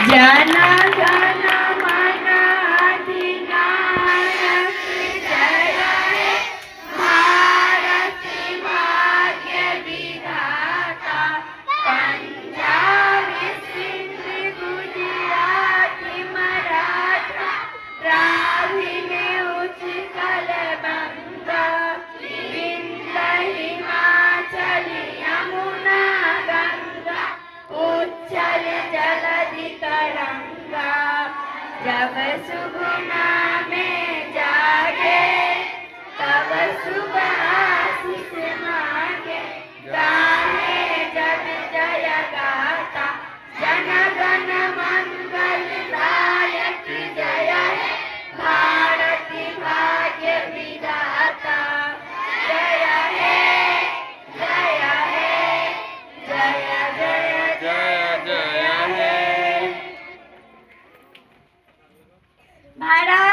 जन गण मन अधिनायक जय हे भारत भाग्य विधाता पंजाब सिंध गुजरात मराठा द्राविड़ उत्कल बंगा विंध्य हिमाचल यमुना गंगा उच्चल जलधि तरंगा जब शुभ नामे जागे तब शुभ आशीष मांगे गाहे जन जय गाता जन गण मंगल दायक जय हे भारत भाग्य विधाता जय हे जय हे जय जय जय जय हे भारत